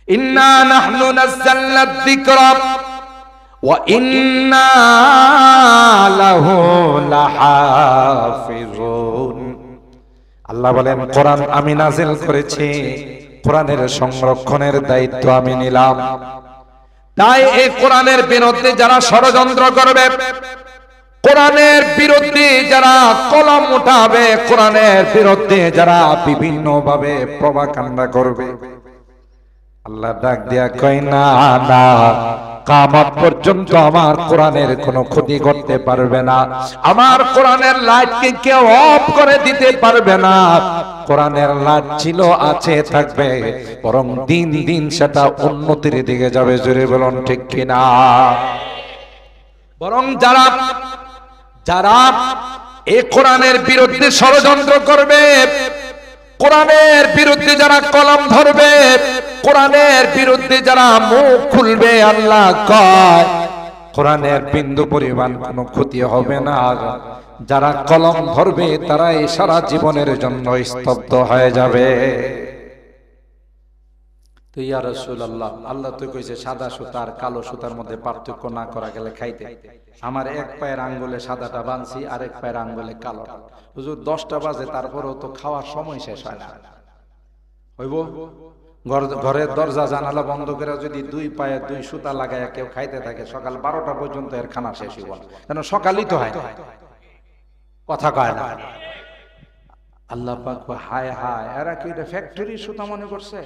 ইন্না নাহনু নাযালনা যিকরা ওয়া ইন্না লাহু লাহাফিজুন। আল্লাহ বলেন কোরআন আমি নাযিল করেছি, কোরআনের সংরক্ষণের দায়িত্ব আমি নিলাম। তাই এই কোরআনের বিরুদ্ধে যারা ষড়যন্ত্র করবে, কোরআনের বিরুদ্ধে যারা কলম উঠাবে, কোরআনের বিরুদ্ধে যারা বিভিন্ন ভাবে প্রপাগান্ডা করবে, আল্লাহ ডাক দিয়া কয় না না, কিয়ামত পর্যন্ত আমার কোরআনের কোনো ক্ষতি করতে পারবে না, আমার কোরআনের লাইটকে কেউ অফ করে দিতে পারবে না। কোরআনের লাইট ছিল, আছে, থাকবে, বরং দিন দিন সেটা উন্নতির দিকে যাবে। জোরে বলুন ঠিক কিনা? বরং যারা যারা এই কোরআনের বিরুদ্ধে ষড়যন্ত্র করবে, কোরআনের বিরুদ্ধে যারা কলম ধরবে, কোরআনের বিরুদ্ধে যারা মুখ খুলবে, আল্লাহ কয় কোরআনের বিন্দু পরিমাণ কোনো ক্ষতি হবে না। যারা কলম ধরবে তারাই সারা জীবনের জন্য স্তব্ধ হয়ে যাবে। তো ইয়া রাসূলুল্লাহ, আল্লাহ তো কইছে সাদা সুতা আর কালো সুতার মধ্যে পার্থক্য না করা গেলে খাইতে। আমার এক পায়ের আঙ্গুলে সাদাটা বানছি, আরেক পায়ের আঙ্গুলে কালোটা। হুজুর 10টা বাজে, তারপরেও তো খাওয়ার সময় শেষ হয় না। হইব? ঘরের দরজা জানালা বন্ধ করে যদি দুই পায়ে দুই সুতা লাগায় কেউ খাইতে থাকে, সকাল 12টা পর্যন্ত এর খানা শেষ হইব না, কেন সকালই তো হয়। কথা কয় না। আল্লাহ পাক হায় হায়, এরা কি এটা ফ্যাক্টরি সুতা মনে করছে?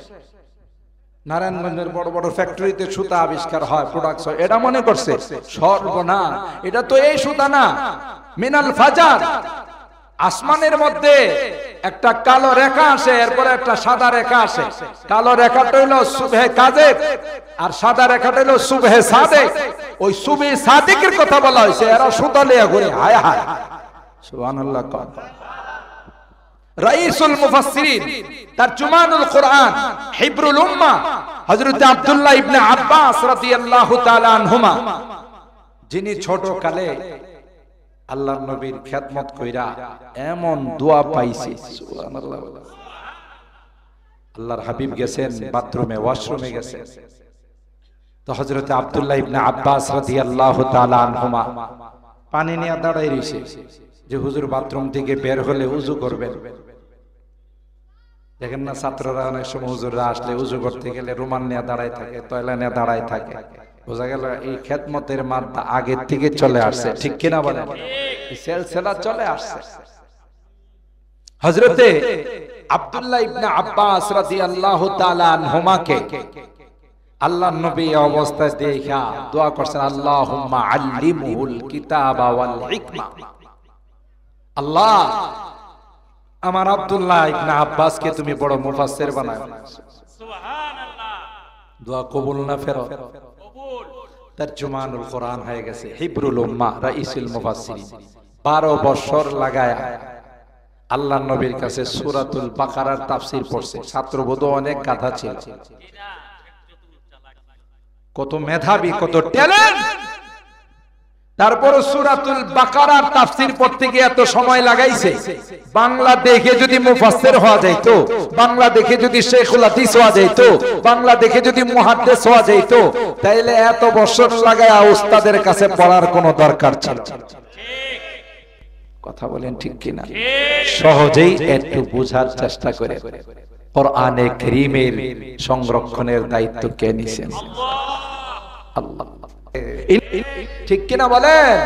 নারায়ণগঞ্জের বড় বড় ফ্যাক্টরিতে সুতা আবিষ্কার হয়, প্রোডাক্টস হয়, এটা মনে করছে। সর্বনাশ, এটা তো এই সুতা না, মিনাল ফাজার। আসমানের মধ্যে একটা কালো রেখা আসে, এরপরে একটা সাদা রেখা আসে। কালো রেখাটা হলো সুবহে কাযেব, আর সাদা রেখাটা হলো সুবহে সাদিক। ওই সুবহে সাদিকের কথা বলা হয়েছে। এরা সুতা লিয়ে ঘুরে, হায় হায়, সুবহানাল্লাহ। রাইসুল মুফাসসিরিন তারজুমানুল কুরআন হিবরুল উম্মাহ হযরত আব্দুল্লাহ ইবনে আব্বাস রাদিয়াল্লাহু তাআলা আনহুমা, যিনি ছোট কালে আল্লাহর নবীর খেদমত কইরা এমন দোয়া পাইছে, সুবহানাল্লাহ। আল্লাহর হাবিব গেছেন বাথরুমে, ওয়াশরুমে গেছেন, তো হযরত আব্দুল্লাহ ইবনে আব্বাস রাদিয়াল্লাহু তাআলা আনহুমা পানি নিয়ে দাঁড়ায় রইছে যে হুজুর বাথরুম থেকে বের হলে উযু করবেন। দেখেন না ছাত্ররা অনেক সময় হুজুররা আসলে উযু করতে গেলে রুমাল নিয়ে দাঁড়ায় থাকে, তয়লা নিয়ে দাঁড়ায় থাকে। বোঝা গেল এই খেদমতের মাত্রা আগের থেকে চলে আসছে, ঠিক কিনা বলেন? এই সিলসিলা চলে আসছে। হযরতে আব্দুল্লাহ ইবনে আব্বাস রাদিয়াল্লাহু তাআলা আনহুমাকে আল্লাহর নবী এই অবস্থায় দেখা দোয়া করছেন, আল্লাহুম্মা আল্লিমহুল কিতাবা ওয়াল হিকমা। আল্লাহ, আমার আব্দুল্লাহ ইবনে আব্বাসকে তুমি বড় মুফাসসির বানাও। সুবহানাল্লাহ। দোয়া কবুল না ফেরত? কবুল। তারজুমানুল কুরআন হয়ে গেছে, হিবরুল উম্মাহ, রাইসুল মুফাসসিরিন। 12 বছর লাগায়া আল্লাহর নবীর কাছে সূরাতুল বাকারার তাফসীর পড়ছে। ছাত্রবোধ অনেক গাধা ছিল, কত মেধাবী, কত ট্যালেন্ট। তারপর সূরাতুল বাকারার তাফসীর পড়তে গিয়ে এত সময় লাগাইছে। বাংলা দেখে যদি মুফাসসির হওয়া যাইতো, বাংলা দেখে যদি শেখুল হাদিস হওয়া যাইতো, বাংলা দেখে যদি মুহাদ্দিস হওয়া যাইতো, তাইলে এত বছর লাগায়া উস্তাদের কাছে পড়ার কোনো দরকার ছিল না। কথা বলেন ঠিক কিনা? সহজেই একটু বোঝার চেষ্টা করে কোরআনে কারীমের সংরক্ষণের দায়িত্ব কে নিছেন? আল্লাহ। ঠিক কিনা বলেন?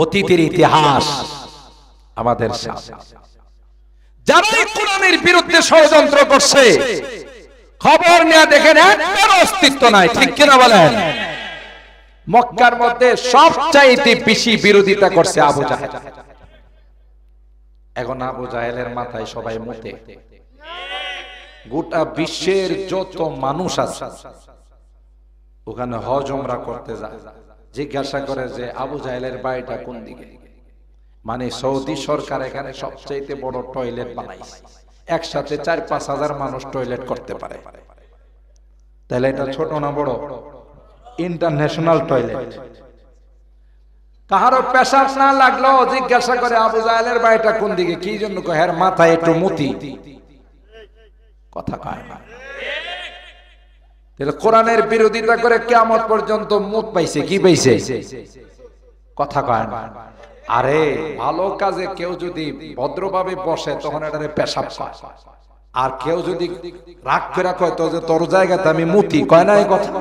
অতীতের ইতিহাস আমাদের সামনে। যারা কোরআনের বিরুদ্ধে ষড়যন্ত্র করছে, খবর নিয়ে দেখেন একটার অস্তিত্ব নাই। ঠিক কিনা বলেন? মক্কার মধ্যে সবচাইতে বেশি বিরোধিতা করছে আবু জাহেল। এখন আবু জাহেলের মাথায় সবাই মুতে। গোটা বিশ্বের যত মানুষ আছে ওখানে হজ উমরা করতে যায়, জিজ্ঞাসা করে যে আবু জাহেলের বাড়িটা কোন দিকে। মানে সৌদি সরকার এখানে সবচেয়ে বড় টয়লেট বানাইছে, একসাথে 4-5 হাজার মানুষ টয়লেট করতে পারে। তাহলে এটা ছোট না বড়? International toilet. কাহারও পেশাব না লাগলেও জিজ্ঞাসা করে আবু জাহেলের বাড়িটা কোন দিকে, কি জন্য কয় এর মাথায় একটু মুতি। কথা কয় না। তাহলে কোরআনের বিরোধিতা করে কিয়ামত পর্যন্ত মুত পাইছে, কি পাইছে? কথা কয় না। আরে ভালো কাজে কেউ যদি ভদ্রভাবে বসে তখন এটারে পেশাব কয়, আর কেউ যদি রাগ করে কয় তো যে তোর জায়গাতে আমি মুতি, কয় না এই কথা?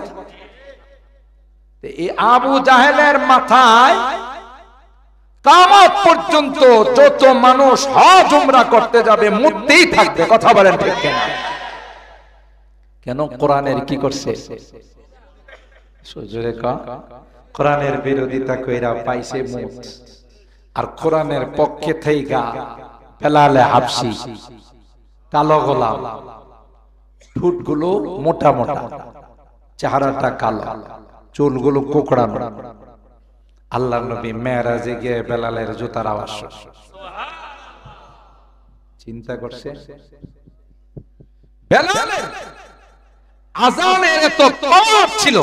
এই আবু জাহেলের মাথায় কিয়ামত পর্যন্ত যত মানুষ হজ উমরা করতে যাবে মুততেই থাকবে। কথা বলেন ঠিক কিনা? কেন? কোরআনের কি করছে? সুজুরে কা কোরআনের বিরোধিতা কইরা পাইছে মুত। আর কোরআনের পক্ষে থেইগা বেলালে হাবশি, কালো গোলাম, ঠোঁটগুলো মোটা মোটা, চেহারাটা কালো, চুলগুলো কোকড়ানো। আল্লাহর নবী মেরাজে গিয়ে বেলালের জুতার আওয়াজ শুনছে। চিন্তা করছে বেলালের আযানের এত পাওয়ার ছিল,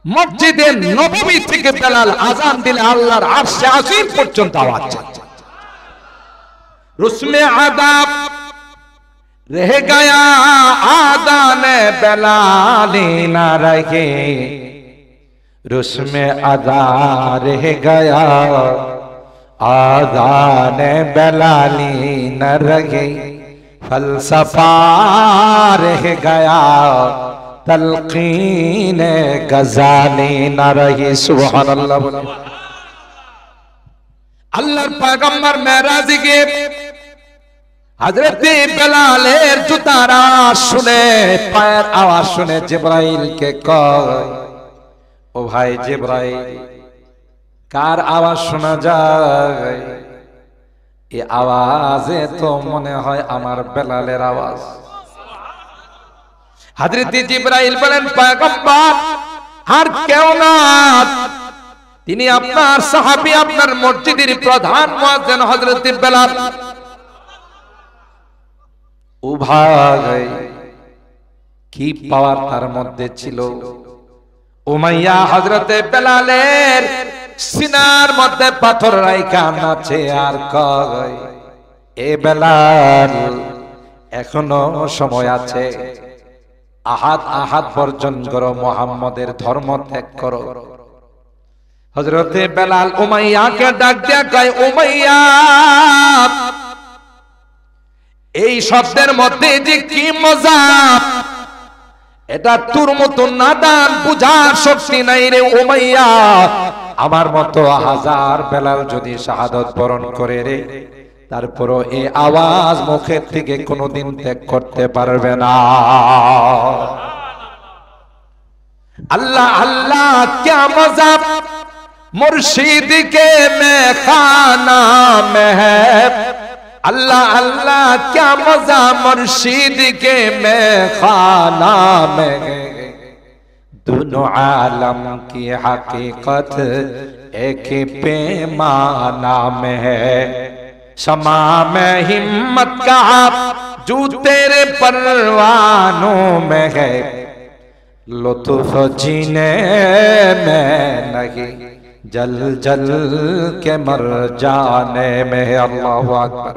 মসজিদে নববী থেকে বেলাল আযান দিলে আল্লাহর আরশে আজিম পর্যন্ত আওয়াজ যায়। রুসমে আদাব रह गया आदान बेलाली ना रहे, रुस्म अदा रह गया आदान बेलाली न रहे, फलसफा रह गया तलकीन गजाली न रही। सुभान अल्लाह। अल्लाहर पैगंबर मेराज के हजरत बेलालेर जूतार आवाज শুনে, পায়ের আওয়াজ শুনে জিবরাইলকে কয়, ও ভাই জিবরাইল, কার আওয়াজ শোনা যায়? এই আওয়াজে তো মনে হয় আমার বেলালের আওয়াজ। হযরত জিবরাইল বলেন, পয়গম্বর আর কেউ না, তিনি আপনার সাহাবী, আপনার মসজিদের প্রধান মুয়াজ্জিন হযরত বেলাল। ও ভাই, কি পাওয়ার তার মধ্যে ছিল! উমাইয়া হযরতে বেলালের সিনার মধ্যে পাথর রাইখা নাচে আর কয়, এ বেলাল, এখনো সময় আছে, আহাদ আহাদ বর্জন করো, মুহাম্মাদের ধর্ম ত্যাগ করো। হযরতে বেলাল উমাইয়াকে ডাক দিয়া কয়, উমাইয়া, এই শব্দের মধ্যে যে কি মজা! এটা তোর মতো নাদান বুঝার শক্তি নাই রে উমাইয়া। আমার মতো হাজার বেলাল যদি শাহাদাত বরণ করে রে, তারপরও এই আওয়াজ মুখের থেকে কোনোদিন ত্যাগ করতে পারবে না। আল্লাহ আল্লাহ क्या मजा मुर्शिद के में खाना में है, अल्लाह अल्लाह क्या मजा मुर्शिद के में खाना में है, दोनों आलम की हकीकत एक पैमाना में है, शमा में हिम्मत का जो तेरे परवानों में है, लुत्फ जीने में नहीं जल जल के मर जाने में। अल्लाहु আকবার।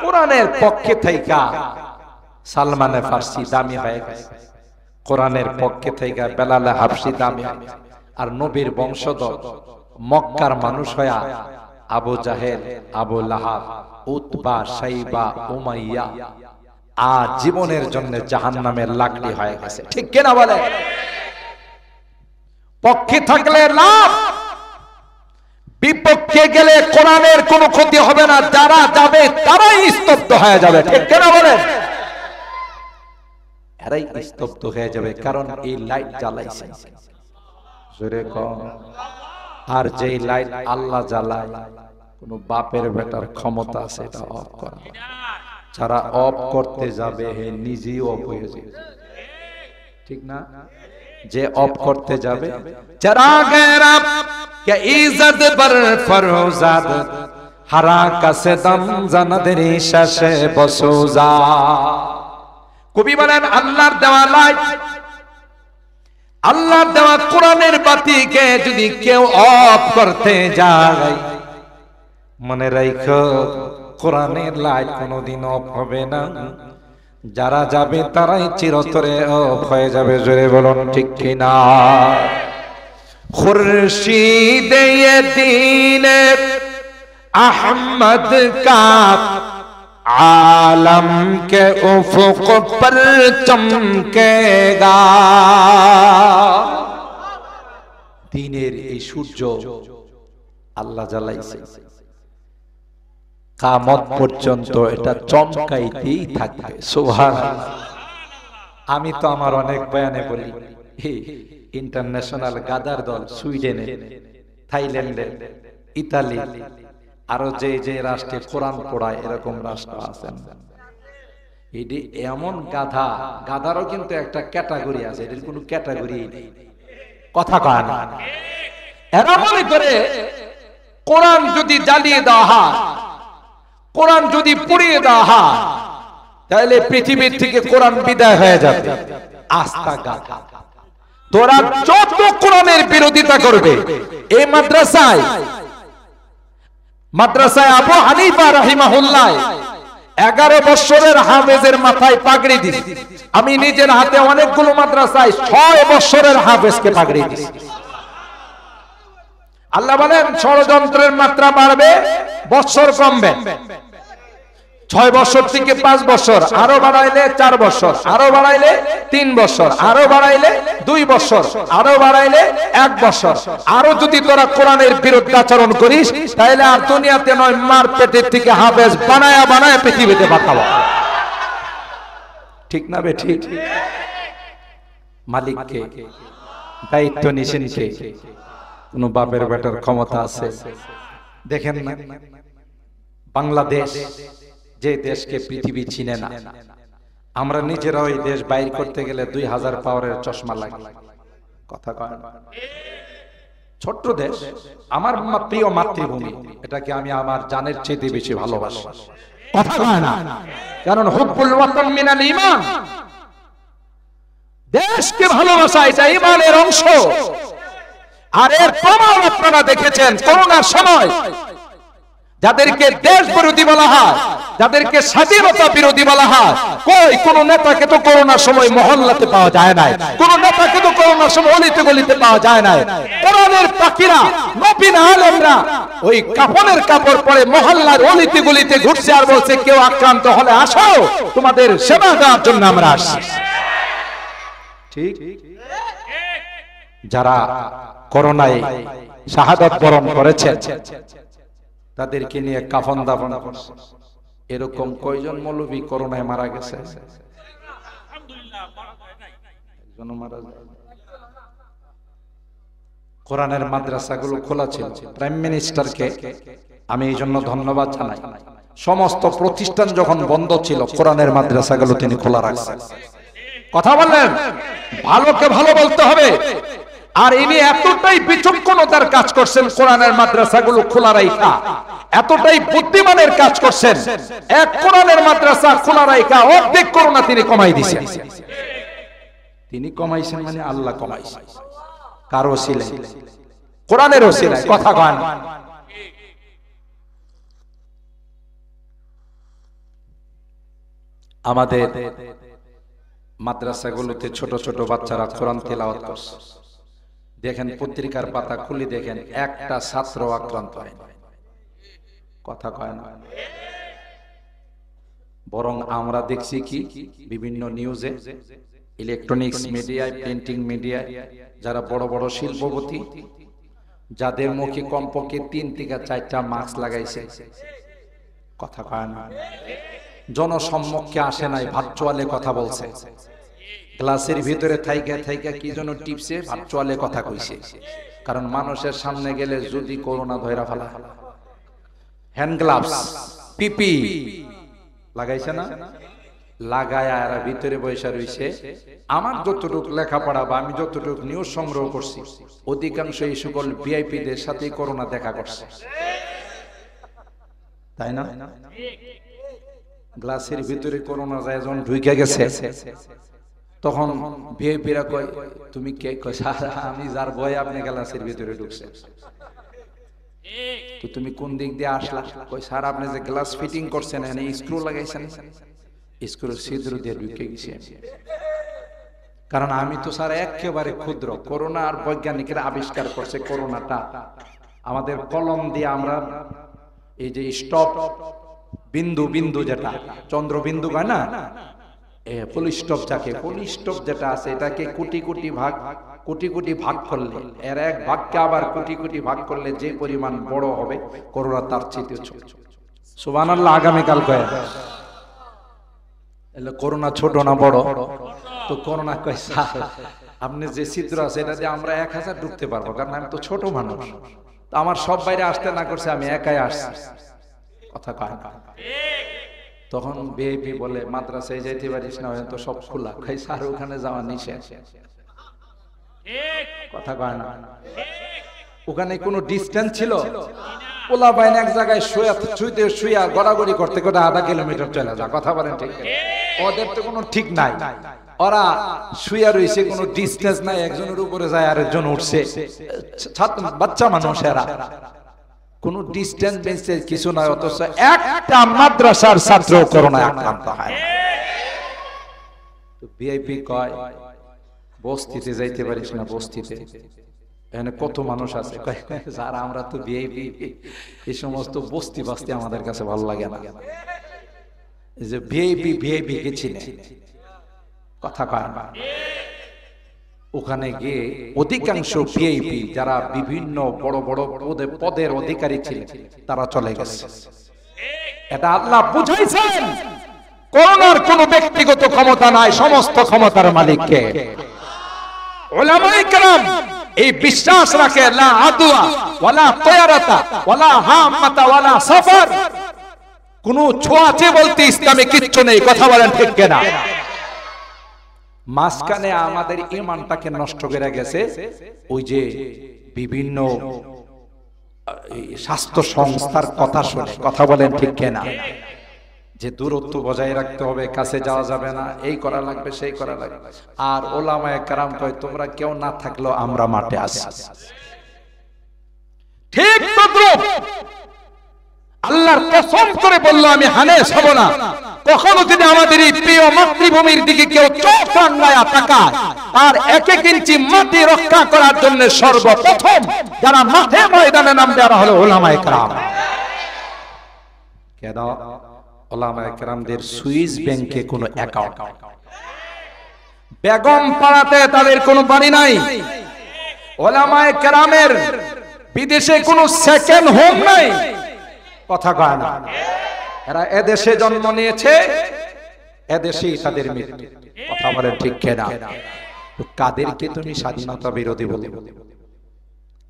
কোরআনের পক্ষে থাইকা সালমানে ফারসি দামি হয়ে গেছে, কোরআনের পক্ষে থাইকা বেলালে হাবশি দামি, আর নবীর বংশধর মক্কার মানুষ হয়া আবু জাহেল, আবু লাহাব, উতবা, শাইবা, উমাইয়া আজ জীবনের জন্য জাহান্নামের লাকড়ি হয়ে গেছে। ঠিক কিনা বলে? পক্ষে থাকলে লাভ, বিপক্ষে গেলে কোরআনের কোনো ক্ষতি হবে না, যারা যাবে তারাই স্তব্ধ হয়ে যাবে। ঠিক কিনা বলে? এরাই স্তব্ধ হয়ে যাবে, কারণ এই লাইট জ্বালাইছে। জোরে কম। আর যেই লাইট আল্লাহ জ্বালায়, কোন বাপের বেটার ক্ষমতা আছে এটা অফ করা। যারা অফ করতে যাবে হে নিজেই অফ হয়ে যাবে। ঠিক না? যে অফ করতে যাবে, যারা গেরা কে ইজ্জত বর ফরজাদ হারা কাছে দম জানাদেরি শেষে বসুজা। কবি বলেন, আল্লাহর দেওয়া লাইট আল্লাহর দেওয়া কোরআনের বাতিকে যদি কেউ অফ করতে যায়, মনে রাখো কোরআনের লাইট কোনোদিন অফ হবে না। যারা যাবে তারাই চিরতরে অফ হয়ে যাবে। জোরে বলুন ঠিক কিনা? খুরশিদে দ্বীন अहमद का आलम के उफुक पर चमकेगा। দিনের এই সূর্য আল্লাহ জ্বালাইছে, কিয়ামত পর্যন্ত এটা চমকাইতেই থাকবে। সুবহানাল্লাহ। আমি তো আমার অনেক বয়ানে বলি, ইন্টারন্যাশনাল গাদার দল সুইডেনে, থাইল্যান্ডে, ইতালি, আরো যে যে রাষ্ট্রে কোরআন পড়ায় এরকম রাষ্ট্র আছেন, এটি এমন গাধা, গাধারও কিন্তু একটা ক্যাটাগরি আছে, এটির কোনো ক্যাটাগরি নেই। কথা কয় না? এরা মনে করে কোরআন যদি জ্বালিয়ে দেওয়া হয়, কোরআন যদি পুড়িয়ে দেওয়া হয়, তাহলে পৃথিবীর থেকে কোরআন বিদায় হয়ে যাবে। আস্তা গাধা। তোরা যত কোরআনের বিরোধিতা করবে, এই মাদ্রাসায় আবু হানিফা রাহিমাহুল্লাহ 11 বছরের হাফেজের মাথায় পাগড়ি দিছি। আমি নিজের হাতে অনেকগুলো মাদ্রাসায় 6 বছরের হাফেজকে পাগড়ি দিছি। আল্লাহ বলেন ষড়যন্ত্রের মাত্রা বাড়বে, বছর কমবে। 6 বছর থেকে 5 বছর, আরো বাড়াইলে 4 বছর, আরো বাড়াইলে 3 বছর, আরো বাড়াইলে 2 বছর, আরো বাড়াইলে 1 বছর। আরো যদি তোরা কোরআনের বিরুদ্ধে আচরণ করিস, তাহলে আর দুনিয়াতে নয়, মার পেটের থেকে হাফেজ বানায়া বানায়া পৃথিবীতে পাঠাবো। ঠিক না বে ঠিক? মালিককে, দায়িত্ব নিছেন কে? কোন বাপের বেটার ক্ষমতা আছে? দেখেন না, বাংলাদেশ যে দেশকে পৃথিবী চিনে না, আমরা নিজেরা ওই দেশ বাইর করতে গেলে 2000 পাওয়ারের চশমা লাগে। কথা কয় না? ছোট্ট দেশ, আমার প্রিয় মাতৃভূমি, এটাকে আমি আমার জানের চেয়ে বেশি ভালোবাসি। কথা কয় না? কারণ হুব্বুল ওয়াতান মিনাল ঈমান, দেশকে ভালোবাসা এটা ঈমানের অংশ। আর এর প্রমাণ আপনারা দেখেছেন করোনার সময়, যাদেরকে দেশ বিরোধী বলা হয়, যাদেরকে স্বাধীনতা বিরোধী বলা হয়, কই কোন নেতাকে তো করোনার সময় মহল্লাতে পাওয়া যায় না, কোন নেতাকে তো করোনার সময় অলিতে গলিতে পাওয়া যায় না। কোরআনের পাখিরা, নবীন আলেমরা ওই কাফনের কাপড় পরে মহল্লার অলিতে গলিতে ঘুরছে আর বলছে কেউ আক্রান্ত হলে আসো, তোমাদের সেবা দেওয়ার জন্য আমরা আসছি। ঠিক? যারা করোনায় শাহাদাত বরণ করেছেন, তাদেরকে নিয়ে কাফন দাফন করছে। এরকম কয়জন মৌলবী করোনায় মারা গেছে? কোরআনের মাদ্রাসাগুলো খোলা ছিল। প্রাইম মিনিস্টারকে আমি এই জন্য ধন্যবাদ জানাই। সমস্ত প্রতিষ্ঠান যখন বন্ধ ছিল, কোরআনের মাদ্রাসাগুলো তিনি খোলা রাখছেন। কথা বললেন, ভালোকে ভালো বলতে হবে। আর ইনি এতটাই বিচক্ষণতার কাজ করছেন, কোরআনের মাদ্রাসাগুলো খোলা রাখা, এতটাই বুদ্ধিমানের কাজ করছেন। এক কোরআনের মাদ্রাসা খোলা রাখা অর্ধেক করোনা তিনি কমাই দিয়েছেন। তিনি কমাইছেন মানে আল্লাহ কমাইছেন। কার ওসিলায়? কোরআনের ওসিলায়। কথা কন। আমাদের মাদ্রাসাগুলোতে ছোট ছোট বাচ্চারা কোরআন তেলাওয়াত করছে। দেখেন পত্রিকার পাতা খুলে দেখেন, একটা ছাত্র আক্রান্ত হয় না। কথা কয় না? বরং আমরা দেখছি কি বিভিন্ন নিউজে, ইলেকট্রনিক্স মিডিয়ায়, প্রিন্টিং মিডিয়ায় যারা বড় বড় শিল্পপতি, যাদের মুখে কমপক্ষে 3 থেকে 4টা মাস্ক লাগাইছে। কথা কয় না? জনসম্মুখে আসে নাই, ভার্চুয়ালে কথা বলছে। গ্লাসের ভিতরে থাইকা থাইকা কি যেন টিপসে ভার্চুয়ালে কথা কইছে। কারণ মানুষের সামনে গেলে যদি করোনা ধইরা ফেলা। হ্যান্ড গ্লাভস, পিপি লাগাইছে না? লাগায়া এরা ভিতরে বসে রইছে। আমার যতটুকু লেখাপড়া বা আমি যতটুকু নিউজ সংগ্রহ করছি, অধিকাংশ এই সকল ভিআইপিদের সাথে করোনা দেখা করছে। তাই না? গ্লাসের ভিতরে করোনা যায় যখন ঢুকে গেছে, তখন ভিআইপিরা কয় তুমি কে? কয় স্যার আমি যার ভয়ে আপনি গ্লাসের ভিতরে ঢুকছেন। তো তুমি কোন দিক দিয়ে আসলা? কই স্যার আপনি যে গ্লাস ফিটিং করছেন এখানে স্ক্রু লাগাইছেন, স্ক্রু ছিদ্র দিয়ে ঢুকে গেছি আমি। কারণ আমি তো স্যার একেবারে ক্ষুদ্র। করোনা আর বৈজ্ঞানিকরা আবিষ্কার করছে করোনাটা আমাদের কলম দিয়ে আমরা এই যে স্টপ বিন্দু বিন্দু যেটা চন্দ্র বিন্দু হয় না, ফুল স্টপ যাকে ফুল স্টপ যেটা আছে এটাকে কোটি কোটি ভাগ করলে এর এক ভাগকে আবার কোটি কোটি ভাগ করলে যে পরিমাণ বড় হবে করোনা তার চেয়ে ছোট। সুবহানাল্লাহ। আগামীকাল কয় এলে করোনা ছোট না বড়? তো করোনা কয় স্যার আপনি যে ছিদ্র আছে এটা দিয়ে আমরা 1000 ঢুকতে পারবো, কারণ আমি তো ছোট মানুষ। তো আমার সব বাইরে আসতে না করছে, আমি একাই আসছি। কথা কয় না। তখন ভিআইপি বলে মাদ্রাসায় যাইতে পারিস না, তো সব খোলা। কই স্যার ওখানে যাওয়া নিষেধ। কথা কয় না। ওখানে কোনো ডিসটেন্স ছিল? পোলা বাইন এক জায়গায় শুয়া গড়াগড়ি করতে করতে আধা কিলোমিটার চলে যা। কথা বলেন ঠিক? ওদের তো কোনো ঠিক নাই, ওরা শুয়া রয়েছে, কোনো ডিসটেন্স নাই। একজনের উপরে যায় আরেকজন উঠছে, বাচ্চা মানুষ এরা, কোনো ডিসটেন্স বেঞ্চের কিছু নাই। অথচ একটা মাদ্রাসার ছাত্র করোনায় আক্রান্ত হয়। তো ভিআইপি কয় বস্তিতে যাইতে পারিস না? বস্তিতে এখানে কত মানুষ আছে? স্যার আমরা তো ভিআইপি, এই সমস্ত বস্তি বাস্তি আমাদের কাছে ভালো লাগে না। এই যে ভিআইপি কে চিনে? কথা কয় না। ওখানে গিয়ে অধিকাংশ ভিআইপি যারা বিভিন্ন বড় বড় পদের অধিকারী ছিলেন তারা চলে গেছে। এটা আল্লাহ বুঝাইছেন করোনার কোনো ব্যক্তিগত ক্ষমতা নাই, সমস্ত ক্ষমতার মালিক কে? উলামায়ে কেরাম এই বিশ্বাস রাখে লা আদওয়া ওয়ালা তায়ারাতা ওয়ালা হামাতা ওয়ালা সাফার, কোন ছোঁয়াচে বলতে ইসলামে কিচ্ছু নেই। কথা বলেন ঠিক কিনা? মাঝখানে আমাদের ঈমানটাকে নষ্ট করে গেছে ওই যে বিভিন্ন স্বাস্থ্য সংস্থার কথা শুনে। কথা বলেন ঠিক কিনা? যে দূরত্ব বজায় রাখতে হবে, কাছে যাওয়া যাবে না, এই করা লাগবে সেই করা লাগবে। আর ওলামায়ে কেরাম কয় তোমরা কেউ না থাকলেও আমরা মাঠে আছি। ঠিক তদ্রুপ আল্লাহর কসম করে বললো আমি হানেস হব না কখনো যদি আমাদের এই প্রিয় মাতৃভূমির দিকে কেউ চোখ রাঙায়া তাকায়। আর 1 ইঞ্চি মাটি রক্ষা করার জন্য সর্বপ্রথম যারা মাঠে ময়দানে নামবে তারা হলো ওলামায়ে কেরাম। কেন? ওলামায়ে কেরামদের সুইস ব্যাংকে কোনো অ্যাকাউন্ট, বেগম পাড়াতে তাদের কোনো বাড়ি নাই। ওলামায়ে কেরামের বিদেশে কোনো সেকেন্ড হোম নাই। কথা কয় না। এরা এদেশে জন্ম নিয়েছে, এদেশেই তাদের মৃত্যু। কথা বলেন ঠিক কিনা? কাদেরকে তুমি স্বাধীনতা বিরোধী বলে?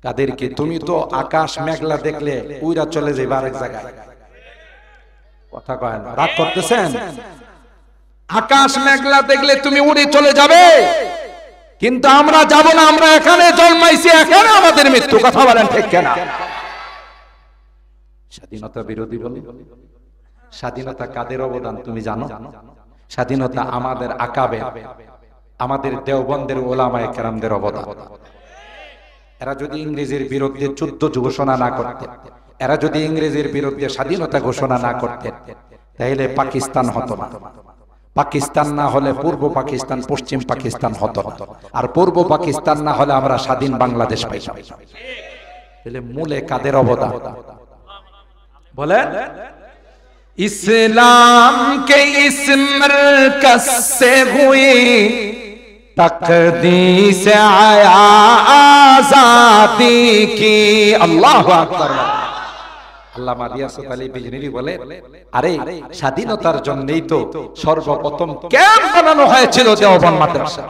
কাদেরকে? তুমি তো আকাশ মেঘলা দেখলে উইরা চলে যাবে আরেক জায়গায়। কথা কয় না। রাগ করতেছেন? আকাশ মেঘলা দেখলে তুমি উড়ে চলে যাবে, কিন্তু আমরা যাব না। আমরা এখানে জন্মাইছি, এখানে আমাদের মৃত্যু। কথা বলেন ঠিক কিনা? স্বাধীনতা বিরোধী বলে? স্বাধীনতা কাদের অবদান তুমি জানো? স্বাধীনতা আমাদের আকাবে, আমাদের দেওবন্দের ওলামায়ে কেরামদের অবদান। এরা যদি ইংরেজের বিরুদ্ধে যুদ্ধ ঘোষণা না করতেন, এরা যদি ইংরেজের বিরুদ্ধে স্বাধীনতা ঘোষণা না করতেন, তাহলে পাকিস্তান হতো না। পাকিস্তান না হলে পূর্ব পাকিস্তান, পশ্চিম পাকিস্তান হতো। আর পূর্ব পাকিস্তান না হলে আমরা স্বাধীন বাংলাদেশ পাইতাম। তাহলে মূলে কাদের অবদান বলেন? इस्लाम के इस मरकज से हुई तकदीस आया आजादी की। अल्लाहु আকবার। আল্লামা রিয়াসত আলী বিজনেরি বলে, আরে স্বাধীনতার জন্যই তো সর্বপ্রথম ক্যাম্প বানানো হয়েছিল দেওবন্দ মাদ্রাসা।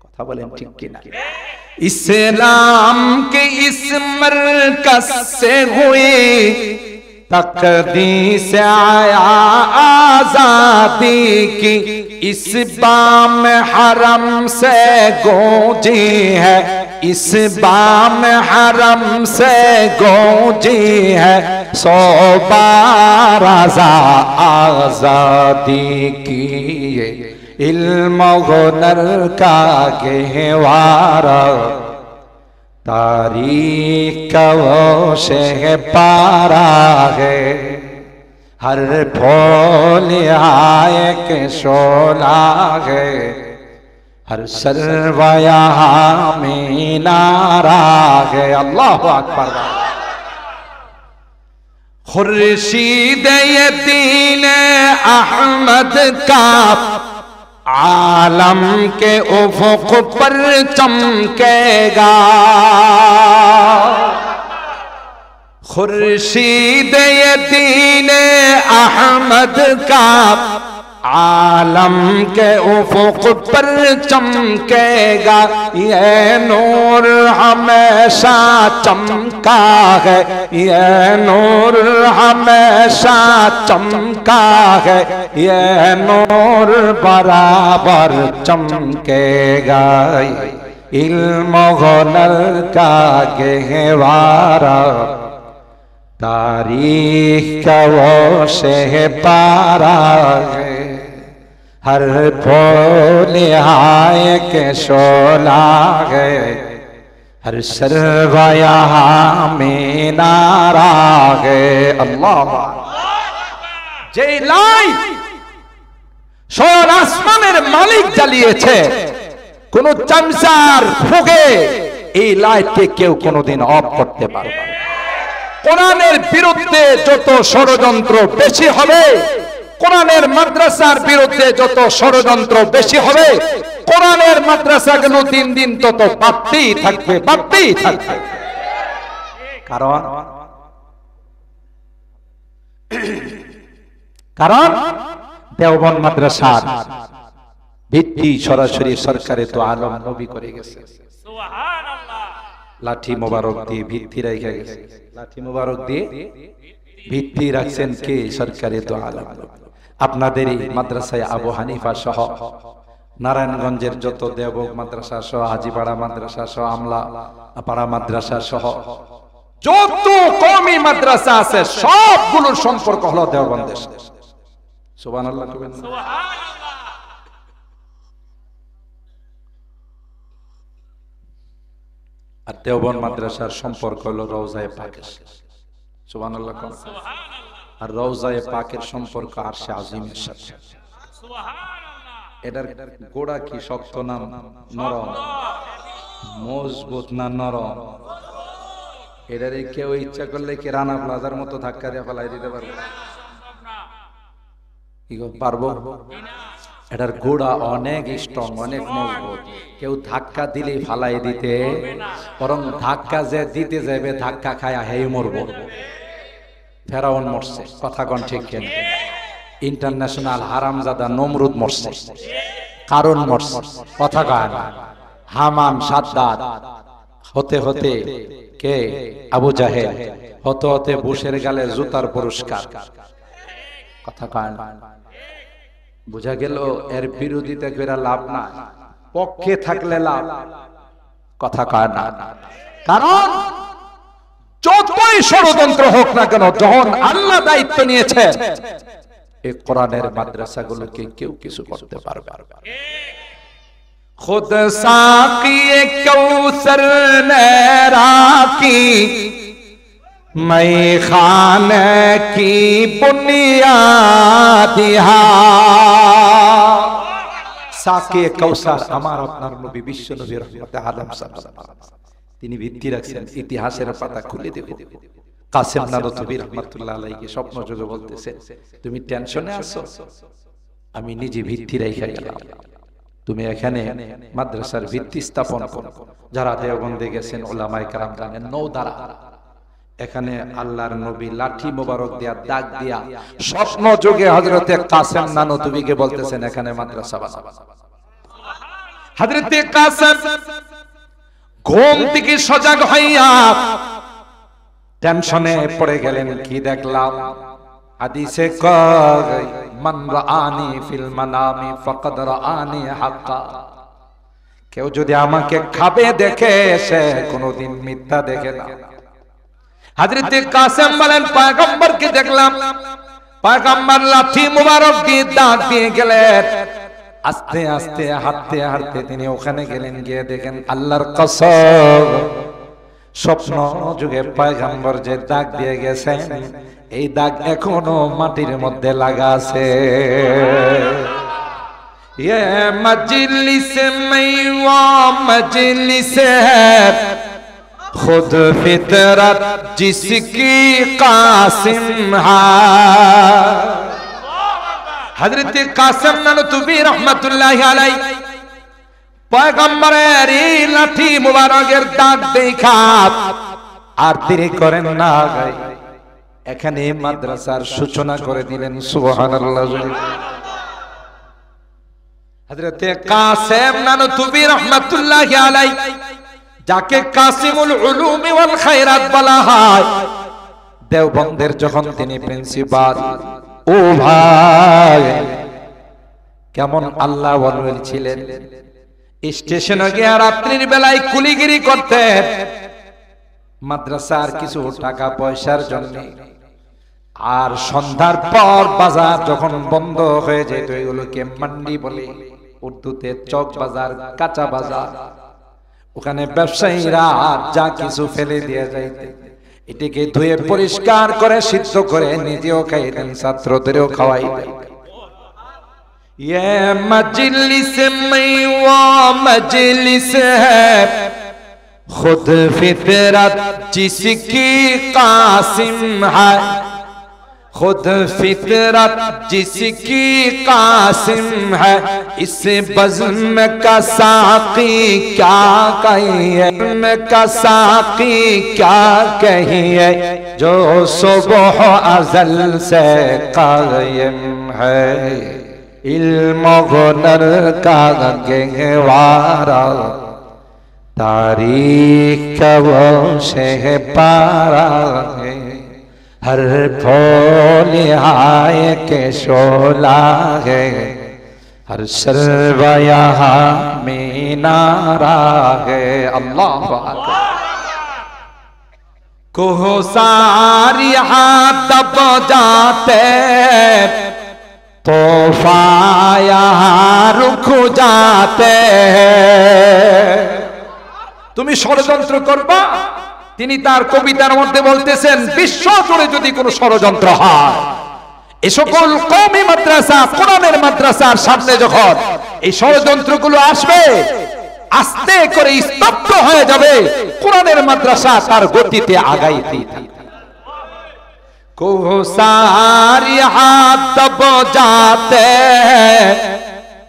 কথা বলেন ঠিক কিনা? इस्लाम के इस मरकज से हुई तकदीस आया आजादी की। इस बाम हरम से गूंजी है, इस बाम हरम से गूंजी है 100 बार आजादी की। इल्म हुनर का गहवारा तारीख का वो शहपारा है हर फूल आए के शोला है हर सरवाया में नारा है अल्लाहु अकबर खुर्शीद दीन अहमद का आलम के उफ़ुक़ पर चमकेगा खुर्शीद दीन अहमद का आलम के उफ़ुक़ पर चमकेगा ये नूर हमेशा चमका है ये नूर हमेशा चमका है ये नूर बराबर चमकेगा इल्म हुनर का गहवारा तारीख का वो शहपारा है हर फूल आए के शोला है हर सरवाया में नारा है अल्लाह যে লাইট সোনার আসমানের মালিক জ্বালিয়েছে কোন চামচার ফুঁকে এই লাইটকে কেউ কোনোদিন অফ করতে পারবে না কোরআনের বিরুদ্ধে যত ষড়যন্ত্র বেশি হবে কোরআনের মাদ্রাসার বিরুদ্ধে যত ষড়যন্ত্র বেশি হবে কোরআনের মাদ্রাসাগুলো দিন দিন তত বাড়তেই থাকবে কারণ দেওবন্দ মাদ্রাসার ভিত্তি সরাসরি সরকারে তো আলম নবী করে গেছে সুবহানাল্লাহ লাঠি মোবারক দিয়ে ভিত্তি রেখে গেছে লাঠি মোবারক দিয়ে ভিত্তি রাখছেন কে সরকারে তো আলম আপনাদেরই মাদ্রাসায় আবু হানিফা সহ নারায়ণগঞ্জের যত দেওবন্দ মাদ্রাসা সহ হাজীপাড়া মাদ্রাসা সহ আমলা পাড়া মাদ্রাসা সহ যত কওমি মাদ্রাসা আছে সবগুলোর সম্পর্ক হলো দেওবন্দের সাথে সুবহানাল্লাহ সুবহানাল্লাহ আর দেওবন্দ মাদ্রাসার সম্পর্ক হলো রওজায়ে পাকের সুবহানাল্লাহ সুবহানাল্লাহ আর রওজায়ে পাকের সম্পর্ক আরশে আজিমের সাথে সুবহানাল্লাহ এটার গোড়া কি শক্ত না নরম মজবুত না নরম এটারে কেউ ইচ্ছা করলে কি রানা প্লাজার মতো ধাক্কা দিয়ে ফেলাই দিতে পারবে কি পারবো এটার গোড়া অনেক স্ট্রং অনেক মজবুত কেউ ধাক্কা দিলে ফালাই দিতে বরং ধাক্কা যে দিতে যাবে ধাক্কা খায়া হেই মরবো ফেরাউন মরছে কথা কোন ঠিক কেন ইন্টারন্যাশনাল হারামজাদা নমরুদ মরছে কারণ মরছে কথা কয় না হামান সাদ্দাত হতে হতে কে আবু জাহেল হতে হতে বুশের গালে জুতার পুরস্কার কথা কয় না বুঝা গেল এর বিরোধিতা করে লাভ না পক্ষে থাকলে লাভ কথা কয় না কারণ যতই ষড়যন্ত্র হোক না কেন যখন আল্লাহ দায়িত্ব নিয়েছে এই কোরআনের মাদ্রাসাগুলোকে কেউ কিছু করতে পারবে না खुद साकी कौसर ने राकी मैं खाने की बुनियाद साकी कौसर আমার আপনার নবী বিশ্ব নবী রহমতে আলম সাল্লাল্লাহু তিনি ভিত্তি রাখছেন ইতিহাসের পাতা খুলে দেখো কাসেম নাদতবী রহমাতুল্লাহ আলাইহি স্বপ্ন যোগে বলতেছে তুমি টেনশনে আছো আমি নিজে ভিত্তি রেখে গেলাম তুমি এখানে মাদ্রাসার ভিত্তি স্থাপন করো যারা দেওবন্দে গেছেন উলামায়ে কেরাম জানেন নওদারা এখানে আল্লাহর নবী লাঠি মোবারক দিয়া দাগ দিয়া স্বপ্ন যোগে হযরতে কাসেম নানতুবিকে বলতেছেন এখানে মাদ্রাসা বানাও হযরতে কাসেম ঘুম থেকে সজাগ হইয়া টেনশনে পড়ে গেলেন কি দেখলাম হাদিসে কয় মান রাআনি ফিল মানামি ফাকাদ রাআনি হাক্কা কেউ যদি আমাকে খাবে দেখে সে কোনোদিন মিথ্যা দেখে না হযরতে কাসেম বলেন পয়গম্বরকে দেখলাম পয়গম্বর লাঠি মুবারক দিয়ে দাগ দিয়ে গেলেন আস্তে আস্তে হাঁটতে হাঁটতে তিনি ওখানে গেলেন, গিয়ে দেখেন আল্লাহর কসম স্বপ্ন যুগে পয়গম্বর যে দাগ দিয়ে গেছেন এই দাগ এখনো মাটির মধ্যে লাগা আছে। ये मजलिस में वो मजलिस है खुद फितरत जिसकी कासिम है। हजरत कासिम नानतुबी रहमतुल्लाहि अलैहि পয়গম্বরের এই লাঠি মুবারকের দাগ দেখা আর দেরি করেন না, এখানে মাদ্রাসার সূচনা করে দিলেন। সুবহানাল্লাহ। হযরত কাসেম নানতুবি রাহমাতুল্লাহি আলাইহি, যাকে কাসিমুল উলুম ওয়াল খায়রাত বলা হয়, দেওবন্দের যখন তিনি প্রিন্সিপাল, ও ভাই কেমন আল্লাহ ওয়ালি ছিলেন। স্টেশনে গিয়ে রাত্রির বেলায় কুলিগিরি করতেন মাদ্রাসার কিছু টাকা পয়সার জন্য, আর সন্ধ্যার পর বাজার যখন বন্ধ হয়ে যেত, এগুলোকে মান্ডি বলে, উর্দুতে চক বাজার, কাঁচা বাজার, ওখানে ব্যবসায়ীরা যা কিছু ফেলে দিয়ে যাইতে এটিকে ধুয়ে পরিষ্কার করে সিদ্ধ করে নিজেও খাইতেন, ছাত্রদেরও খাওয়াইতেন। ये मजलिस में वो मजलिस है खुद फितरत जिसकी कासिम है, खुद फितरत जिसकी कासिम है, इस बज़्म का साक़ी क्या कहिए, का साक़ी क्या कहिए, जो सुबह अज़ल से कायम है, इल्म हुनर का गहवारा, तारीख का वो शहपारा है, हर फूल आए के शोला है, हर सर्व यहाँ मीनारा है। अल्लाह अकबर। कोहसार यहाँ दब जाते तूफ़ान यहाँ रुक जाते। তুমি ষড়যন্ত্র করবা, তিনি তার কবিতার মধ্যে বলতেছেন বিশ্ব জুড়ে যদি কোনো ষড়যন্ত্র হয়, এই সকল কওমি মাদ্রাসা, কোরআনের মাদ্রাসার সামনে যখন এই ষড়যন্ত্রগুলো আসবে, আস্তে করে স্তব্ধ হয়ে যাবে, কোরআনের মাদ্রাসা তার গতিতে আগাইতে থাকবে। कोहसार यहाँ दब जाते हैं,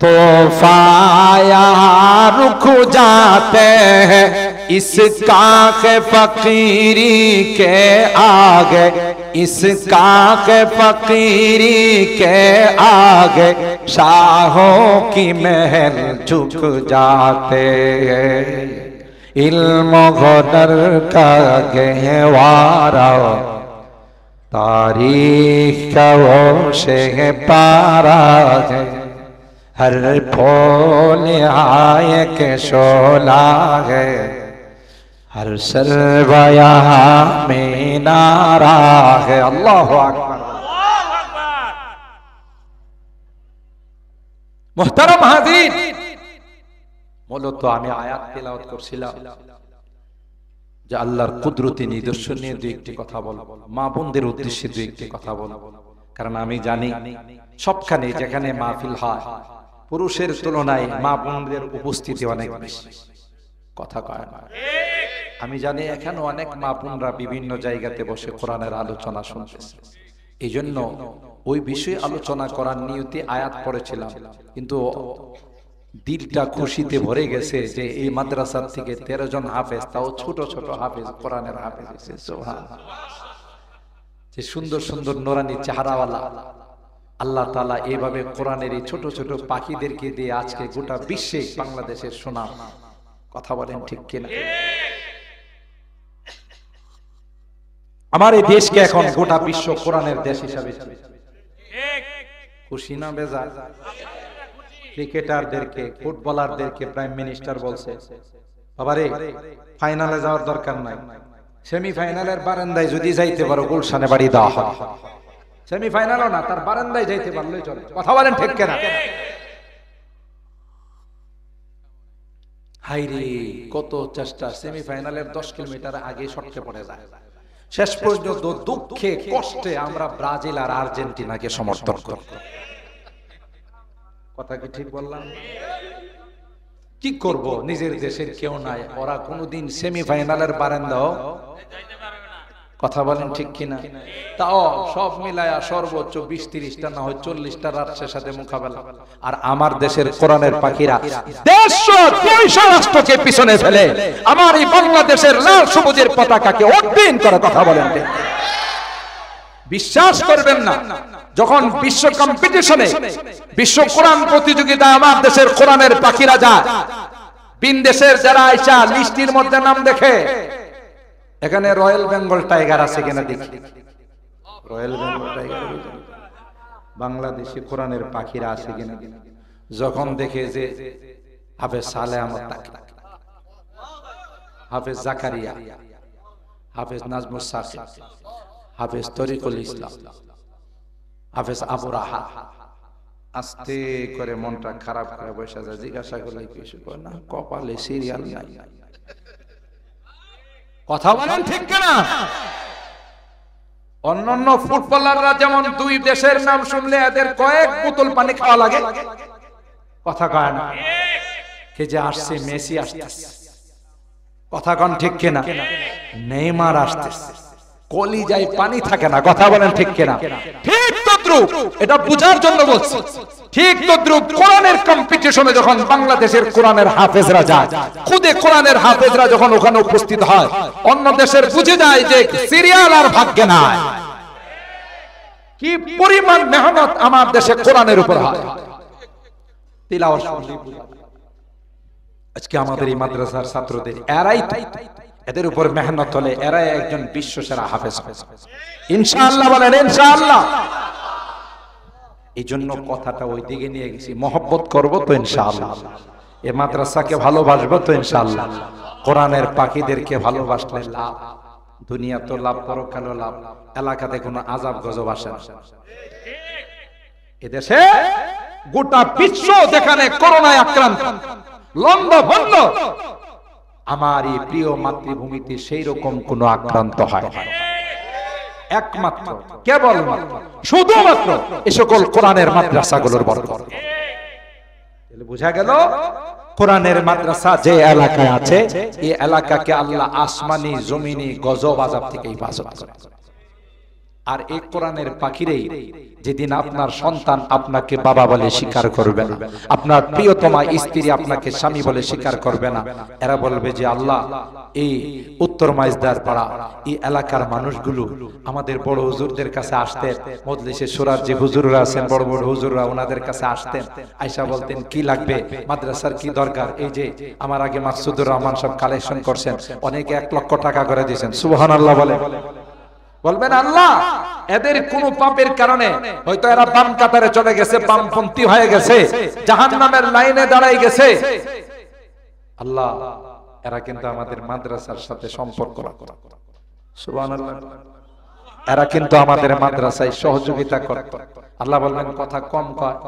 तूफ़ान यहाँ रुक जाते हैं, इस काख फकीरी के आगे, इस काख फकीरी के आगे शाहों की महल झुक जाते हैं, इल्म हुनर का गहवारा, तारीख का वो शहपारा है, हर फूल आए के शोला है, हर सर्व यहाँ मीनारा है। अल्लाह अकबर। मुहतरम हाज़िरीन, মূলত আমি আয়াত তেলাওয়াত করছিলাম যে আল্লাহর কুদরতি নিদর্শন নিয়ে দুই একটি কথা বলবো, মা বোনদের উদ্দেশ্যে দুই একটি কথা বলবো। কারণ আমি জানি সবখানে যেখানে মাহফিল হয় পুরুষের তুলনায় মা বোনদের উপস্থিতি অনেক বেশি, কথা কয় না। আমি জানি এখানে অনেক মা বোনরা বিভিন্ন জায়গাতে বসে কোরআনের আলোচনা শুনতেছে, এই জন্য ওই বিষয়ে আলোচনা করার নিয়তে আয়াত পড়েছিলাম, কিন্তু দিলটা খুশিতে ভরে গেছে যে এই মাদ্রাসা থেকে 13 জন হাফেজ, তাও ছোট ছোট হাফেজ, কোরআনের হাফেজ এসেছে। সুবহানাল্লাহ। যে সুন্দর সুন্দর নোরানি চেহারাওয়ালা আল্লাহ তাআলা এইভাবে কোরআনের এই ছোট ছোট পাখিদেরকে দিয়ে আজকে গোটা বিশ্বে বাংলাদেশের সুনাম। কথা বলেন ঠিক কিনা? আমার এই দেশকে এখন গোটা বিশ্ব কোরআনের দেশ হিসাবে খুশি না বেজার? ক্রিকেটারদেরকে, ফুটবলারদেরকে প্রাইম মিনিস্টার বলছে, বাবারে ফাইনালে যাওয়ার দরকার নাই, সেমিফাইনালের বারান্দায় যদি যাইতে পারো গুলশানে বাড়ি দেওয়া হয়। সেমিফাইনালও না, তার বারান্দায় যাইতে পারলেই চলে। কথা বলেন ঠিক কিনা? হাইরে কত চেষ্টা, সেমিফাইনালের 10 কিলোমিটার আগে শটকে পড়ে যায়। শেষ পর্যন্ত দুঃখে কষ্টে আমরা ব্রাজিল আর আর্জেন্টিনাকে সমর্থন করি। কথা কি ঠিক বললাম? কি করব, নিজের দেশের কেউ নাই, ওরা কোনোদিন সেমিফাইনালের বারান্দাও কথা বলেন ঠিক কিনা? তাও সব মিলায়া সর্বোচ্চ 20-30টা না হয় 40টা রাষ্ট্রের সাথে মোকাবেলা। আর আমার দেশের কোরআনের পাখিরা 150-200 রাষ্ট্রকে পিছনে ফেলে আমার এই বাংলাদেশের লাল সবুজের পতাকাকে উড্ডীন করে। কথা বলেন ঠিক? বিশ্বাস করবেন না, যখন বিশ্ব কম্পিটিশনে, বিশ্ব কোরআন প্রতিযোগিতায় আমার দেশের কোরআনের পাখিরা যায়, ভিন দেশের যারা আইসা লিস্টির মধ্যে নাম দেখে, এখানে রয়্যাল বেঙ্গল টাইগার আছে কিনা দেখি। রয়্যাল বেঙ্গল টাইগার বাংলাদেশি কোরআনের পাখিরা আছে কিনা, যখন দেখে যে হাফেজ সালেহ আহমদ তাকি, হাফেজ জাকারিয়া, হাফেজ নাজমুস সাকিব, হাফেজ তরিকুল ইসলাম, হাফেজ আবু রাহা, আস্তে করে মনটা খারাপ করে বসে যায়। জিজ্ঞাসা করলে কিছু করে না, কপালে সিরিয়াল নাই। কথা বলেন ঠিক কিনা? অন্যান্য ফুটবলাররা যেমন দুই দেশের নাম শুনলে এদের কয়েক বোতল পানি খাওয়া লাগে, কথা কয় না? কে যে আসছে, মেসি আসতেছে, কথা কন ঠিক কিনা? নেইমার আসতেছে, কলিজায় পানি থাকে না, কথা বলেন ঠিক কিনা? ঠিক তদ্রুপ, এটা বুঝার জন্য বলছি, ঠিক তদ্রুপ কোরআনের কম্পিটিশনে যখন বাংলাদেশের কোরআনের হাফেজরা যায়, খুদে কোরআনের হাফেজরা যখন ওখানে উপস্থিত হয়, অন্য দেশের বুঝে যায় যে সিরিয়াল আর ভাগ্যে নাই। কি পরিমাণ মেহনত আমার দেশে কোরআনের উপর হয়। তিলাওয়াত আজকে আমাদের এই মাদ্রাসার ছাত্রদের এরাই, এদের উপর মেহনত হলে এরাই একজন বিশ্ব সেরা হাফেজ হবে ইনশাআল্লাহ। বলেন ইনশাআল্লাহ। এই জন্য কথাটা ওই দিকে নিয়ে গেছি, মহব্বত করব তো ইনশাআল্লাহ, এই মাদ্রাসাকে ভালোবাসবো তো ইনশাআল্লাহ, কোরআনের পাখিদেরকে ভালোবাসলে লাভ, দুনিয়া তো লাভ, পরকালও লাভ, এলাকাতে কোনো আযাব গজব আসে না। এদেশে গোটা বিশ্ব যেখানে করোনায় আক্রান্ত, লন্ডভন্ড, আমার এই প্রিয় মাতৃভূমিতে সেই রকম কোন আক্রান্ত হয় একমাত্র কেবলমাত্র শুধুমাত্র এই সকল কোরআনের মাদ্রাসাগুলোর বরকত। বুঝা গেল, কোরআনের মাদ্রাসা যে এলাকায় আছে, এই এলাকাকে আল্লাহ আসমানি জমিনি গজব আযাব থেকে হেফাজত করে। আর এই কোরআনের পাখিরেই যেদিন আপনার সন্তান আপনাকে বাবা বলে স্বীকার করবে না, আপনার প্রিয়তমা স্ত্রী আপনাকে স্বামী বলে স্বীকার করবে না, এরা বলবে যে আল্লাহ, এই উত্তর মাইজদার পাড়া এই এলাকার মানুষগুলো আমাদের বড় হুজুরদের কাছে আসতেন, মজলিসে সুরার যে হুজুররা আছেন, বড় বড় হুজুররা, ওনাদের কাছে আসতেন, আয়েশা বলতেন কি লাগবে, মাদ্রাসার কি দরকার, এই যে আমার আগে মাসুদুর রহমান সব কালেকশন করছেন, অনেকে 1 লক্ষ টাকা করে দিয়েছেন, সুবহানাল্লাহ বলে। বলবেন আল্লাহ, এদের কোন পাপের কারণে হয়তো এরা বাম কাতারে চলে গেছে, বামপন্থী হয়ে গেছে, জাহান্নামের লাইনে দাঁড়াই গেছে, আল্লাহ এরা কিন্তু আমাদের মাদ্রাসার সাথে সম্পর্ক রাখে, সুবহানাল্লাহ, এরা কিন্তু আমাদের মাদ্রাসায় সহযোগিতা করে। আল্লাহ বলবেন কথা কম কয়,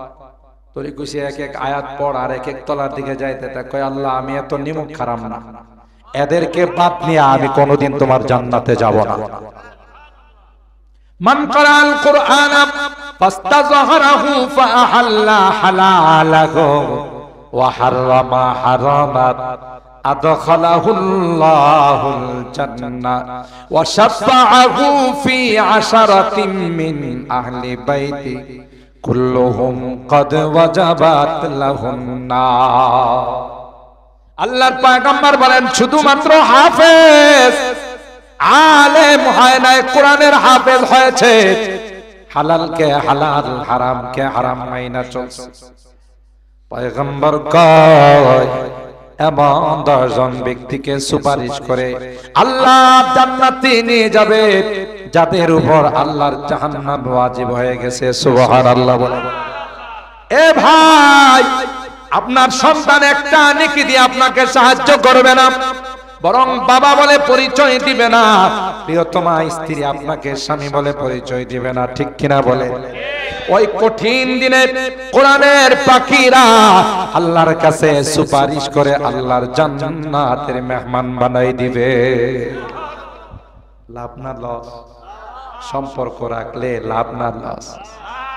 তোরে কইছে এক এক আয়াত পড় আর এক এক তলার দিকে যাইতে, তা কয় আল্লাহ আমি এত নিমুখ খারাপ না, এদেরকে বাদ নিয়ে আমি কোনোদিন তোমার জান্নাতে যাব না। মান ক্বারাআল কুরআন ফাস্তাযহারাহু ফাআহাল্লা হালালাহু ওয়া হাররামা হারামাত আদখালাহুল্লাহুল জান্নাহ ওয়া শাফাআহু ফি আশারাতিন মিন আহলি বাইতি কুল্লুহুম ক্বাদ ওয়াজাবাত লাহুন নার। আল্লাহর পয়গম্বর বলেন, শুধুমাত্র হাফেজ আলেম হয় না, কোরআনের হাফেজ হয়েছে, হালালকে হালাল, হারামকে হারাম মাইনা চলছে। পয়গম্বর কয় এমন 10 জন ব্যক্তিকে সুপারিশ করে আল্লাহ জান্নাতে নিয়ে যাবে, যাদের উপর আল্লাহর জাহান্নাম ওয়াজিব হয়ে গেছে, সুবহানাল্লাহ বলে। এ ভাই, আপনার সন্তান একটা নেকি দিয়ে আপনাকে সাহায্য করবে না, বরং বাবা বলে পরিচয় দিবে না, প্রিয়তমা স্ত্রী আপনাকে স্বামী বলে পরিচয় দিবে না, ঠিক কিনা বলে? ওই কঠিন দিনে কোরআনের পাখিরা আল্লাহর কাছে সুপারিশ করে আল্লাহর জান্নাতের মেহমান বানাই দিবে। লাভ না লস? সম্পর্ক রাখলে লাভ না লস?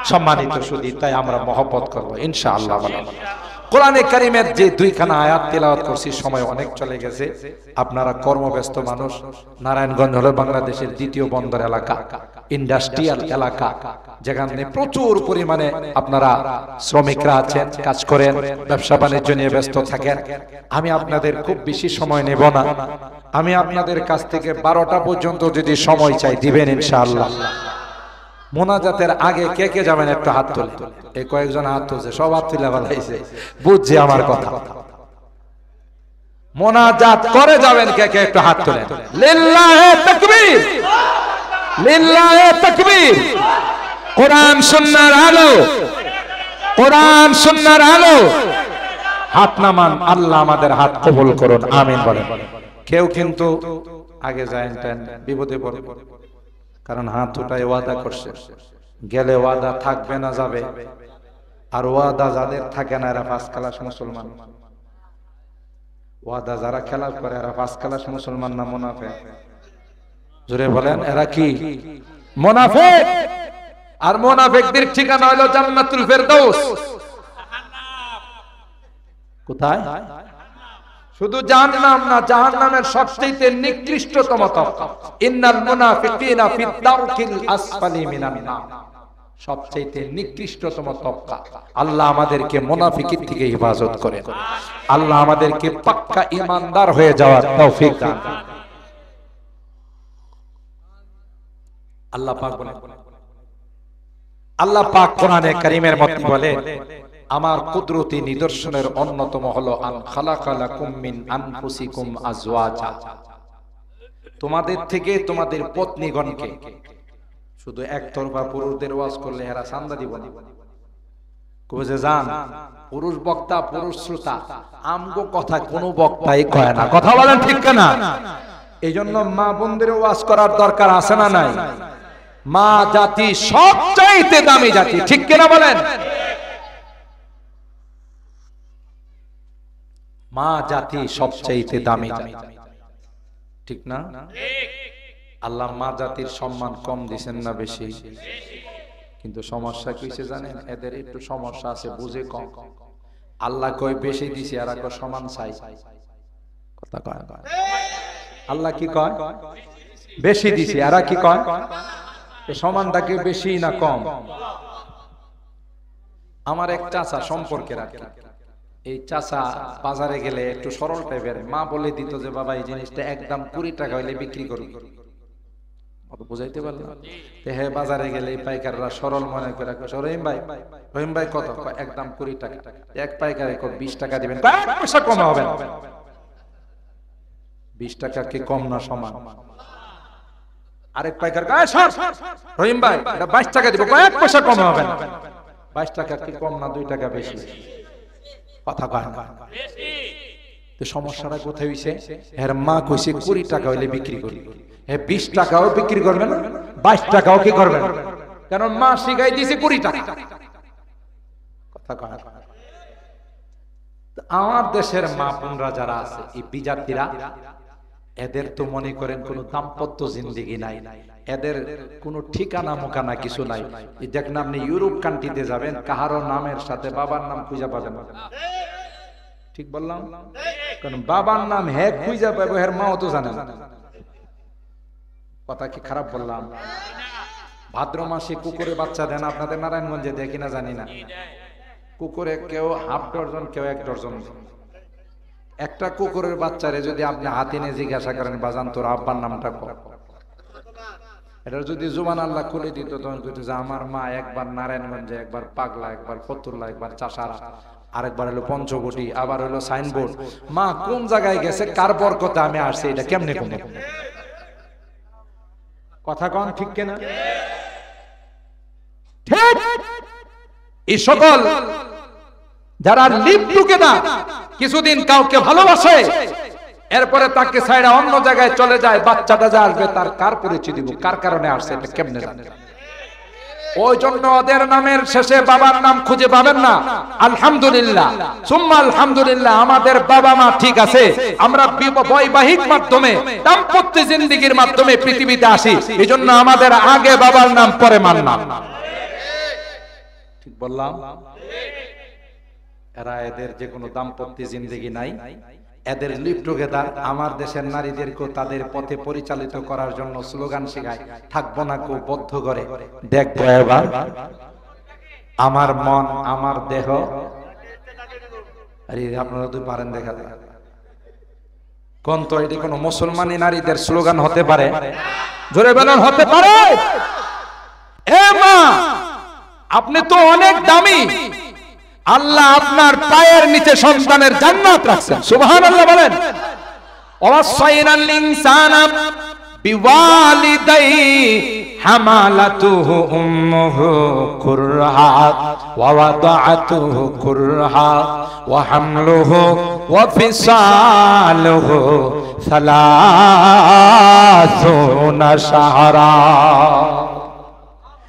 সম্মানিত সুধী, তাই আমরা মহব্বত করবো ইনশাআল্লাহ। কোরআনে কারীমের যে দুইখানা আয়াত তেলাওয়াত করছি, সময় অনেক চলে গেছে, আপনারা কর্মব্যস্ত মানুষ। নারায়ণগঞ্জ হলো বাংলাদেশের দ্বিতীয় বন্দর এলাকা, ইন্ডাস্ট্রিয়াল এলাকা, যেখানে প্রচুর পরিমাণে আপনারা শ্রমিকরা আছেন, কাজ করেন, ব্যবসা বাণিজ্য নিয়ে ব্যস্ত থাকেন। আমি আপনাদের খুব বেশি সময় নেব না। আমি আপনাদের কাছ থেকে 12টা পর্যন্ত যদি সময় চাই দিবেন ইনশাআল্লাহ। মোনাজাতের আগে কে কে যাবেন একটু হাত তুলে। এই কয়েকজন হাত তুলছে, সব হাত তুলে বলাইছে, বুঝছি আমার কথা। মোনাজাত করে যাবেন কে কে একটু হাত তুলে। লিল্লাহে তাকবীর, লিল্লাহে তাকবীর। কোরআন সুন্নাহর আলো, কোরআন সুন্নাহর আলো। হাত নামান, আল্লাহ আমাদের হাত কবুল করুন, আমিন বলেন। কেউ কিন্তু আগে যায় বিপদে পড়ে, কারণ হাত উঠায় ওয়াদা করছে, গেলে ওয়াদা থাকবে না যাবে। আর ওয়াদা যাদের থাকে না এরা ফার্স্ট ক্লাস মুসলমান। ওয়াদা যারা খেলাফ করে এরা ফার্স্ট ক্লাস মুসলমান না মুনাফিক? জোরে বলেন, এরা কি মুনাফিক? আর মুনাফিকদের ঠিকানা হলো জান্নাতুল ফেরদাউস। কোথায়? শুধু জাহান্নাম না, জাহান্নামের সবচেয়ে নিকৃষ্টতম তবকা। ইন্নাল মুনাফিকিনা ফিদ দারকিল আসফালি মিনান নার। সবচেয়ে নিকৃষ্টতম তবকা। আল্লাহ আমাদেরকে মুনাফিকি থেকে হেফাজত করেন। আল্লাহ আমাদেরকে পাক্কা ঈমানদার হয়ে যাওয়ার তৌফিক দান করেন। আল্লাহ পাক বলেন, আল্লাহ পাক কোরআনে কারীমের মধ্যে বলেন, আমার কুদরতি নিদর্শনের অন্যতম হলো আন খালাকা লাকুম মিন আনফুসিকুম আজওয়াজা। তোমাদের থেকে তোমাদের পত্নীগণকে, শুধু একতরফা পুরুষদের ওয়াজ করলে এরা চান্দা দিব না। কবে যান পুরুষ বক্তা, পুরুষ শ্রোতা, আমগো কথা কোনো বক্তাই কয় না। কথা বলেন ঠিক কিনা? এইজন্য মা বোনদের ওয়াজ করার দরকার আছে না নাই? মা জাতি সবচাইতে দামি জাতি, ঠিক কিনা বলেন? মা জাতি সবচাইতে দামি জাতি, ঠিক না? আল্লাহ মা জাতির সম্মান কম দিবেন না বেশি? কিন্তু সমস্যা কিসে জানেন? এদের একটু সমস্যা আছে, বুঝে কম। আল্লাহ কয় বেশি দিছে, আর কয় সমান চাই। কথা কয়, আল্লাহ কি কয়? বেশি দিছে, আর কি কয়? সমানটাকে বেশি না কম? আমার এক চাচা সম্পর্কে রাখি, এই চাচা বাজারে গেলে একটু সরল টাইপের, মা বলে দিত যে বাবা এই জিনিসটা একদম 20 টাকা হইলে বিক্রি করবি। বুঝাইতে পারলাম? হ্যাঁ, বাজারে গেলে পাইকাররা সরল মনে করে, রহিম ভাই, রহিম ভাই কত? একদম 20 টাকা। এক পাইকারে 20 টাকা দিবেন, পয়সা কম হবে না। 20 টাকা কি কম না সমান? আরেক পাইকার রহিম ভাই এটা 22 টাকা দিব, এক পয়সা কম হবে না। 22 টাকা কি কম না 2 টাকা বেশি? কথা কয় না? তো সমস্যাটা কোথায় হইছে? এর মা কইছে 20 টাকা হইলে বিক্রি করি। 20 টাকাও বিক্রি করবে না, 22 টাকাও কি করবে না, কারণ মা শিখাই দিয়েছে 20 টাকা। কথা কয় না? আমার দেশের মা বোনরা যারা আছে, এই বিজাতিরা, এদের তো মনে করেন কোন দাম্পত্য জিন্দেগি নাই, এদের কোন ঠিকানা মোকানা কিছু নাই। দেখেন আপনি ইউরোপ কান্ট্রিতে যাবেন, কাহারো নামের সাথে বাবার নাম খুঁজে পাবেন না। ঠিক বললাম? কারণ বাবার নাম হে খুঁজে পাবে, এর মাও তো জানে না। কথা কি খারাপ বললাম? ভাদ্র মাসে কুকুরে বাচ্চা দেন আপনাদের নারায়ণগঞ্জে, দেখি না জানি না। কুকুরে কেউ হাফ ডজন, কেউ 1 ডজন। একটা কুকুরের বাচ্চারে যদি আপনি হাতে নিয়ে জিজ্ঞাসা করেন, বাজান তোর আব্বার নামটা কর, এটা যদি জুবান আল্লাহ খুলে দিত, তখন কইতো যে আমার মা একবার নারায়ণগঞ্জে, একবার পাগলা, একবার ফতুল্লা, একবার চাষারা, আরেকবার হলো পঞ্চবটি, আবার হলো সাইনবোর্ড। মা কোন জায়গায় গেছে, কার বরকতে আমি আসছি, এটা কেমনে কমে? কথা কন ঠিক কিনা? ঠিক। এই সকল যারা লিভ টুগেদার, কিছুদিন কাউকে ভালোবাসে, এরপরে তাকে ছাইড়া অন্য জায়গায় চলে যায়, বাচ্চাটা যা আসবে তার কার পরিচয় দিব, কার কারণে আসছে, এটা কেমনে জানে? ওই জন্য ওদের নামের শেষে বাবার নাম খুঁজে পাবেন না। আলহামদুলিল্লাহ সুম্মা আলহামদুলিল্লাহ, আমাদের বাবা মা ঠিক আছে, আমরা বৈবাহিক মাধ্যমে দাম্পত্য জিন্দেগীর মাধ্যমে পৃথিবীতে আসি, এজন্য আমাদের আগে বাবার নাম পরে মার নাম। ঠিক বললাম? এরা এদের যে কোনো দাম্পত্য জিন্দেগি নাই, এদের লিভ টুগেদার। আমার দেশের নারীদেরকেও তাদের পথে পরিচালিত করার জন্য স্লোগান শেখায়, থাকবো না কেউ বদ্ধ করে। দেখবো এবার আমার মন আমার দেহ। আরে আপনারা তো পারেন দেখা যায় কোন, তো এটি কোনো মুসলমানি নারীদের স্লোগান হতে পারে? জোরে বলেন হতে পারে? এ মা, আপনি তো অনেক দামি, আল্লাহ আপনার পায়ের নিচে সন্তানের জান্নাত রাখছেন। সুবহানাল্লাহ বলেন। ওয়াসাইনাল ইনসানা বিওয়ালিদাইহি হামালাতুহু উম্মুহু কুরহা ওয়া ওয়াদাআতুহু কুরহা ওয়া হামলুহু ওয়া ফিসালুহু সালাসুনা শাহরা।